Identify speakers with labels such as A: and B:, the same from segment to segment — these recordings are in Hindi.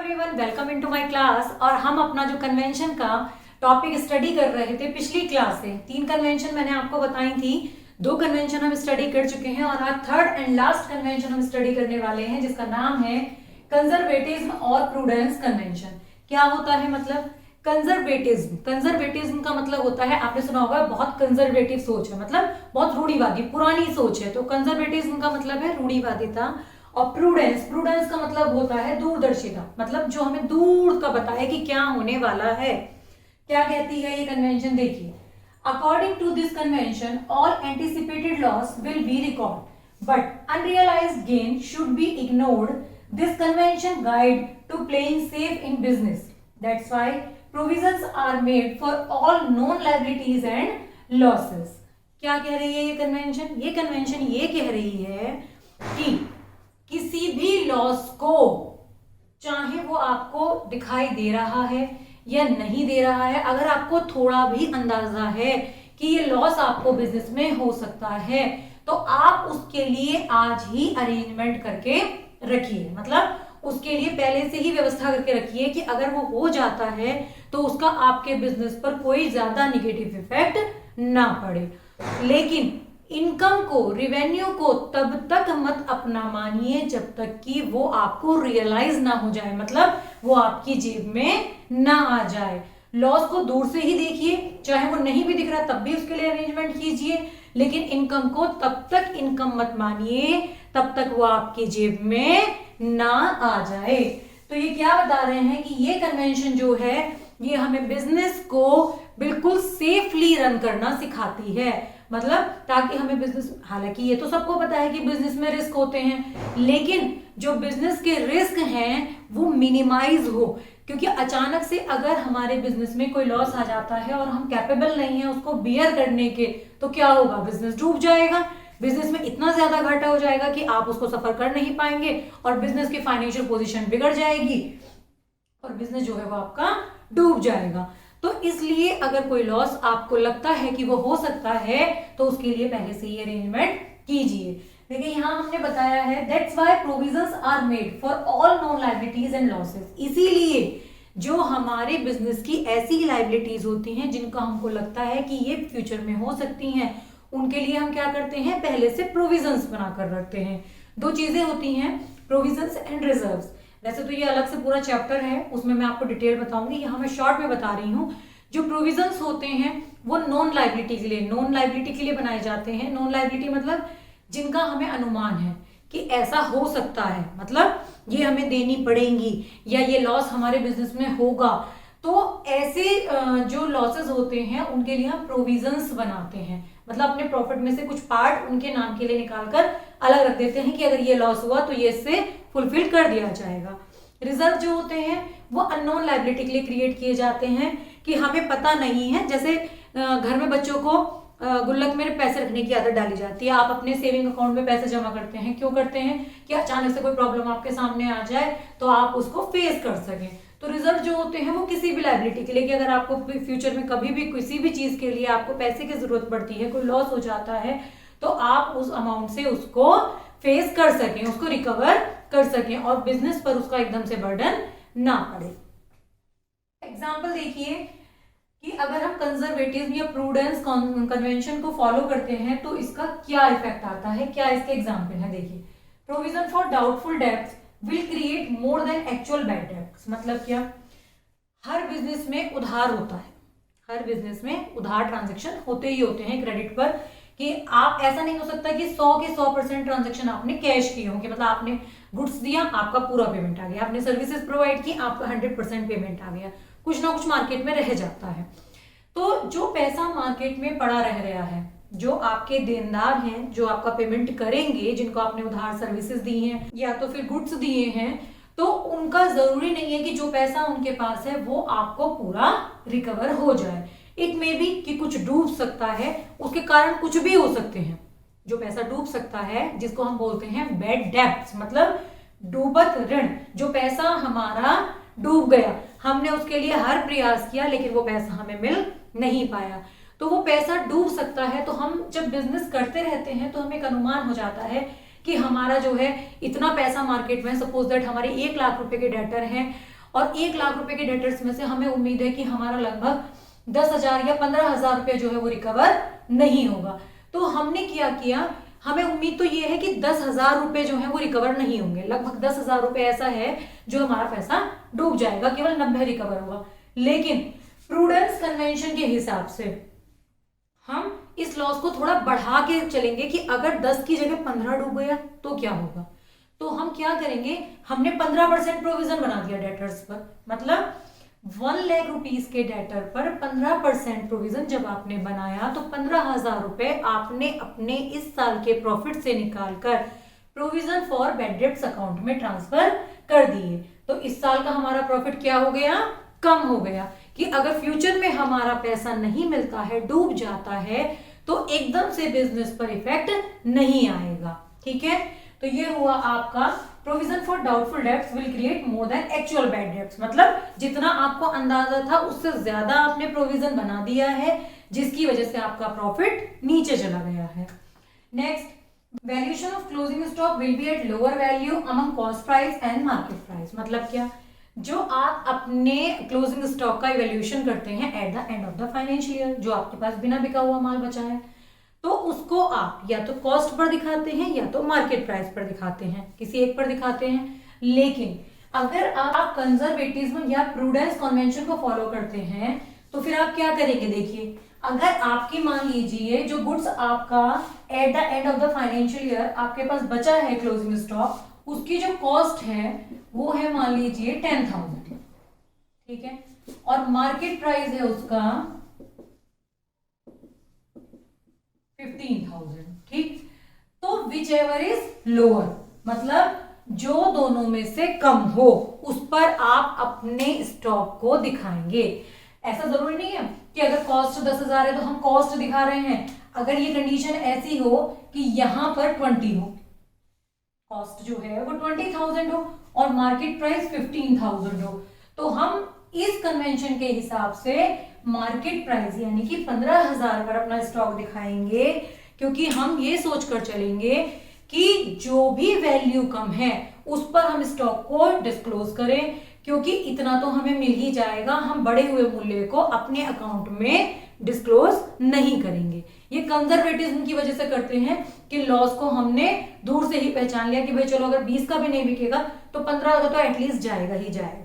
A: Everyone, welcome into my class. और हम अपना जो कन्वेंशन का टॉपिक स्टडी कर रहे थे पिछली क्लास से, 3 कन्वेंशन मैंने आपको बताई थी। 2 कन्वेंशन हम स्टडी कर चुके हैं और आज थर्ड एंड लास्ट कन्वेंशन हम स्टडी करने वाले हैं, जिसका नाम है कंजर्वेटिज्म और प्रूडेंस कन्वेंशन। क्या होता है मतलब कंजर्वेटिज्म? कंजर्वेटिज्म का मतलब होता है, आपने सुना होगा, बहुत कंजर्वेटिव सोच है, मतलब बहुत रूढ़िवादी पुरानी सोच है। तो कंजर्वेटिज्म का मतलब है रूढ़िवादिता। और प्रूडेंस, प्रूडेंस का मतलब होता है दूरदर्शिता, मतलब जो हमें दूर का बताए कि क्या होने वाला है। क्या कहती है ये कन्वेंशन? देखिए, according to this convention all anticipated loss will be record but unrealised gain should be ignored. This convention guide to playing safe in business, that's why provisions are made for all non liabilities and losses. क्या कह रही है ये कन्वेंशन? ये कन्वेंशन ये कह रही है कि किसी भी लॉस को, चाहे वो आपको दिखाई दे रहा है या नहीं दे रहा है, अगर आपको थोड़ा भी अंदाजा है कि ये लॉस आपको बिजनेस में हो सकता है, तो आप उसके लिए आज ही अरेंजमेंट करके रखिए। मतलब उसके लिए पहले से ही व्यवस्था करके रखिए कि अगर वो हो जाता है तो उसका आपके बिजनेस पर कोई ज्यादा निगेटिव इफेक्ट ना पड़े। लेकिन इनकम को, रेवेन्यू को तब तक मत अपना मानिए जब तक कि वो आपको रियलाइज ना हो जाए, मतलब वो आपकी जेब में ना आ जाए। लॉस को दूर से ही देखिए, चाहे वो नहीं भी दिख रहा तब भी उसके लिए अरेंजमेंट कीजिए, लेकिन इनकम को तब तक इनकम मत मानिए तब तक वो आपकी जेब में ना आ जाए। तो ये क्या बता रहे हैं कि ये कन्वेंशन जो है ये हमें बिजनेस को बिल्कुल सेफली रन करना सिखाती है, मतलब ताकि हमें बिजनेस, हालांकि ये तो सबको पता है कि बिजनेस में रिस्क होते हैं, लेकिन जो बिजनेस के रिस्क हैं वो मिनिमाइज हो। क्योंकि अचानक से अगर हमारे बिजनेस में कोई लॉस आ जाता है और हम कैपेबल नहीं है उसको बियर करने के, तो क्या होगा? बिजनेस डूब जाएगा। बिजनेस में इतना ज्यादा घाटा हो जाएगा कि आप उसको सफर कर नहीं पाएंगे और बिजनेस की फाइनेंशियल पोजीशन बिगड़ जाएगी और बिजनेस जो है वो आपका डूब जाएगा। तो इसलिए अगर कोई लॉस आपको लगता है कि वो हो सकता है तो उसके लिए पहले से ही अरेंजमेंट कीजिए। देखिए यहाँ हमने बताया है that's why provisions are made for all non liabilities and losses. इसीलिए जो हमारे बिजनेस की ऐसी लायबिलिटीज होती हैं जिनका हमको लगता है कि ये फ्यूचर में हो सकती हैं, उनके लिए हम क्या करते हैं, पहले से प्रोविजंस बनाकर रखते हैं। 2 चीजें होती हैं, प्रोविजंस एंड रिजर्व्स। वैसे तो ये अलग से पूरा चैप्टर है, उसमें मैं आपको डिटेल बताऊंगी, यहाँ मैं शॉर्ट में बता रही हूँ। जो प्रोविजंस होते हैं वो नॉन लायबिलिटी के लिए, नॉन लायबिलिटी के लिए बनाए जाते हैं। नॉन लायबिलिटी मतलब जिनका हमें अनुमान है कि ऐसा हो सकता है, मतलब ये हमें देनी पड़ेंगी या ये लॉस हमारे बिजनेस में होगा। तो ऐसे जो लॉसेस होते हैं उनके लिए हम प्रोविजंस बनाते हैं, मतलब अपने प्रॉफिट में से कुछ पार्ट उनके नाम के लिए निकालकर अलग रख देते हैं कि अगर ये लॉस हुआ तो ये इससे फुलफिल कर दिया जाएगा। रिजर्व जो होते हैं वो अननोन लायबिलिटी के लिए क्रिएट किए जाते हैं कि हमें पता नहीं है। जैसे घर में बच्चों को गुल्लक में पैसे रखने की आदत डाली जाती है, आप अपने सेविंग अकाउंट में पैसे जमा करते हैं, क्यों करते हैं? कि अचानक से कोई प्रॉब्लम आपके सामने आ जाए तो आप उसको फेस कर सकें। तो रिजर्व जो होते हैं वो किसी भी लायबिलिटी के लिए, कि अगर आपको फ्यूचर में कभी भी किसी भी चीज के लिए आपको पैसे की जरूरत पड़ती है, कोई लॉस हो जाता है, तो आप उस अमाउंट से उसको फेस कर सकें, उसको रिकवर कर सकें और बिजनेस पर उसका एकदम से बर्डन ना पड़े। एग्जाम्पल देखिए कि अगर हम कंजर्वेटिव या प्रूडेंस कन्वेंशन को फॉलो करते हैं तो इसका क्या इफेक्ट आता है, क्या इसके एग्जाम्पल है। देखिए, provision for doubtful debts will create more than actual bad debts. मतलब क्या? हर बिजनेस में उधार होता है, हर बिजनेस में उधार ट्रांजेक्शन होते ही होते हैं क्रेडिट पर, कि आप ऐसा नहीं हो सकता कि 100 के 100% ट्रांजेक्शन आपने कैश किए होंगे, मतलब आपने गुड्स दिया आपका पूरा पेमेंट आ गया, आपने सर्विसेज प्रोवाइड की आपका 100% पेमेंट आ गया, कुछ ना कुछ मार्केट में रह जाता है। तो जो पैसा मार्केट में पड़ा रह गया है, जो आपके देनदार हैं, जो आपका पेमेंट करेंगे, जिनको आपने उधार सर्विसेज दी हैं या तो फिर गुड्स दिए हैं, तो उनका जरूरी नहीं है कि जो पैसा उनके पास है वो आपको पूरा रिकवर हो जाए। इट मे बी कि कुछ डूब सकता है, उसके कारण कुछ भी हो सकते हैं। जो पैसा डूब सकता है जिसको हम बोलते हैं बैड डेब्ट्स, मतलब डूबत ऋण। जो पैसा हमारा डूब गया, हमने उसके लिए हर प्रयास किया लेकिन वो पैसा हमें मिल नहीं पाया, तो वो पैसा डूब सकता है। तो हम जब बिजनेस करते रहते हैं तो हमें एक अनुमान हो जाता है कि हमारा जो है इतना पैसा मार्केट में, सपोज दैट हमारे 1 लाख रुपए के डेटर हैं और 1 लाख रुपए के डेटर्स में से हमें उम्मीद है कि हमारा लगभग 10,000 या 15,000 रुपए जो है वो रिकवर नहीं होगा। तो हमने क्या किया, हमें उम्मीद तो ये है कि 10,000 रुपए जो है वो रिकवर नहीं होंगे, लगभग 10,000 रुपए ऐसा है जो हमारा पैसा डूब जाएगा, केवल 90 रिकवर होगा। लेकिन प्रूडेंस कन्वेंशन के हिसाब से हम इस लॉस को थोड़ा बढ़ा के चलेंगे कि अगर 10 की जगह 15 डूब गया तो क्या होगा। तो हम क्या करेंगे, हमने 15% प्रोविजन बना दिया डेटर्स पर, मतलब 1 लाख रुपीस के डेटर पर 15% प्रोविजन जब आपने बनाया तो 15,000 रुपए आपने अपने इस साल के प्रॉफिट से निकालकर provision for bad debts account में ट्रांसफर कर दिए। तो इस साल का हमारा प्रॉफिट क्या हो गया, कम हो गया। कि अगर फ्यूचर में हमारा पैसा नहीं मिलता है, डूब जाता है, तो एकदम से बिजनेस पर इफेक्ट नहीं आएगा। ठीक है, तो ये हुआ आपका provision for doubtful debts will create more than actual bad debts, मतलब जितना आपको अंदाजा था उससे ज्यादा आपने प्रोविजन बना दिया है, जिसकी वजह से आपका प्रॉफिट नीचे चला गया है। Next, valuation of closing stock will be at lower value among cost price and market price. मतलब क्या, जो आप अपने क्लोजिंग स्टॉक का इवैल्यूएशन करते हैं at the end of the financial year, जो आपके पास बिना बिका हुआ माल बचा है, तो उसको आप या तो कॉस्ट पर दिखाते हैं या तो मार्केट प्राइस पर दिखाते हैं, किसी एक पर दिखाते हैं। लेकिन अगर आप कंजर्वेटिज्म या प्रूडेंस कन्वेंशन को फॉलो करते हैं तो फिर आप क्या करेंगे, देखिए अगर आपकी मान लीजिए जो गुड्स आपका at the end of the financial year आपके पास बचा है क्लोजिंग स्टॉक, उसकी जो कॉस्ट है वो है मान लीजिए 10,000, ठीक है, और मार्केट प्राइस है उसका 15,000, ठीक। तो विच एवर इज लोअर, मतलब जो दोनों में से कम हो उस पर आप अपने स्टॉक को दिखाएंगे। ऐसा जरूरी नहीं है कि अगर कॉस्ट 10,000 है तो हम कॉस्ट दिखा रहे हैं। अगर ये कंडीशन ऐसी हो कि यहां पर 20 हो, कॉस्ट जो है वो 20,000 हो और मार्केट प्राइस 15,000 हो, तो हम इस कन्वेंशन के हिसाब से मार्केट प्राइस यानी कि 15,000 पर अपना स्टॉक दिखाएंगे, क्योंकि हम ये सोचकर चलेंगे कि जो भी वैल्यू कम है उस पर हम स्टॉक को डिस्क्लोज करें, क्योंकि इतना तो हमें मिल ही जाएगा, हम बढ़े हुए मूल्य को अपने अकाउंट में डिस्क्लोज नहीं करेंगे। ये कंजर्वेटिज्म की वजह से करते हैं कि लॉस को हमने दूर से ही पहचान लिया कि भाई चलो अगर 20 का भी नहीं बिकेगा तो 15 का तो एटलीस्ट जाएगा ही जाएगा।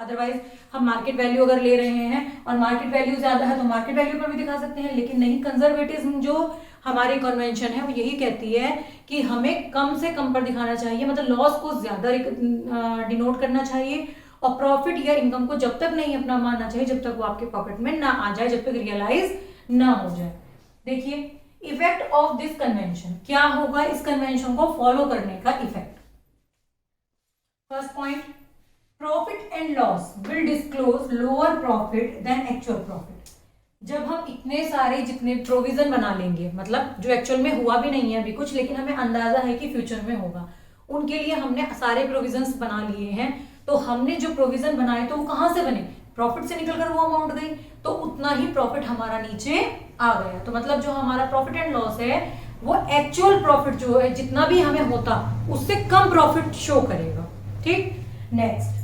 A: अदरवाइज हम मार्केट वैल्यू अगर ले रहे हैं और मार्केट वैल्यू ज्यादा है तो मार्केट वैल्यू पर भी दिखा सकते हैं, लेकिन नहीं, कंजर्वेटिज्म जो हमारी कन्वेंशन है वो यही कहती है कि हमें कम से कम पर दिखाना चाहिए, मतलब लॉस को ज्यादा डिनोट करना चाहिए और प्रॉफिट या इनकम को जब तक नहीं अपना मानना चाहिए जब तक वो आपके पॉकेट में ना आ जाए, जब तक रियलाइज ना हो जाए। देखिए इफेक्ट ऑफ दिस कन्वेंशन, क्या होगा इस कन्वेंशन को फॉलो करने का effect. First point, profit and loss will disclose lower profit than actual profit. जब हम इतने सारे जितने प्रोविजन बना लेंगे, मतलब जो एक्चुअल में हुआ भी नहीं है अभी कुछ, लेकिन हमें अंदाजा है कि फ्यूचर में होगा, उनके लिए हमने सारे प्रोविजंस बना लिए हैं, तो हमने जो प्रोविजन बनाए तो वो कहां से बने, प्रॉफिट से निकलकर वो अमाउंट गई, तो उतना ही प्रॉफिट हमारा नीचे आ गया। तो मतलब जो हमारा प्रॉफिट एंड लॉस है वो एक्चुअल प्रॉफिट जो है जितना भी हमें होता उससे कम प्रॉफिट शो करेगा, ठीक। Next,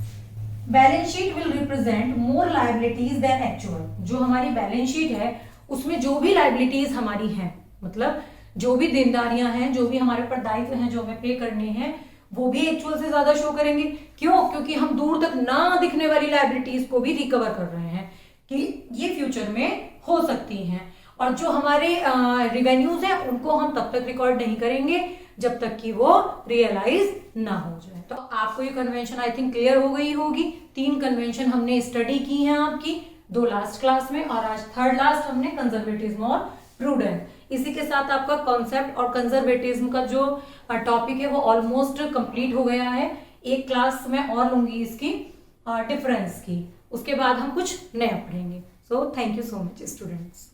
A: balance sheet will represent more liabilities than actual. जो हमारी बैलेंस शीट है उसमें जो भी लायबिलिटीज हमारी हैं, मतलब जो भी देनदारियां हैं, जो भी हमारे पर दायित्व हैं जो हमें पे करने हैं, वो भी एक्चुअल से ज्यादा शो करेंगे। क्यों? क्योंकि हम दूर तक ना दिखने वाली लायबिलिटीज को भी रिकवर कर रहे हैं कि ये फ्यूचर में हो सकती हैं, और जो हमारे रिवेन्यूज हैं उनको हम तब तक रिकॉर्ड नहीं करेंगे जब तक कि वो रियलाइज ना हो जाए। तो आपको ये कन्वेंशन आई थिंक क्लियर हो गई होगी। 3 कन्वेंशन हमने स्टडी की हैं आपकी, 2 लास्ट क्लास में और आज 3rd लास्ट हमने कंजर्वेटिज्म और प्रूडेंस। इसी के साथ आपका कॉन्सेप्ट और कंजर्वेटिज्म का जो टॉपिक है वो ऑलमोस्ट कंप्लीट हो गया है। एक क्लास में और लूंगी इसकी डिफरेंस की, उसके बाद हम कुछ नया पढ़ेंगे। So thank you so much students.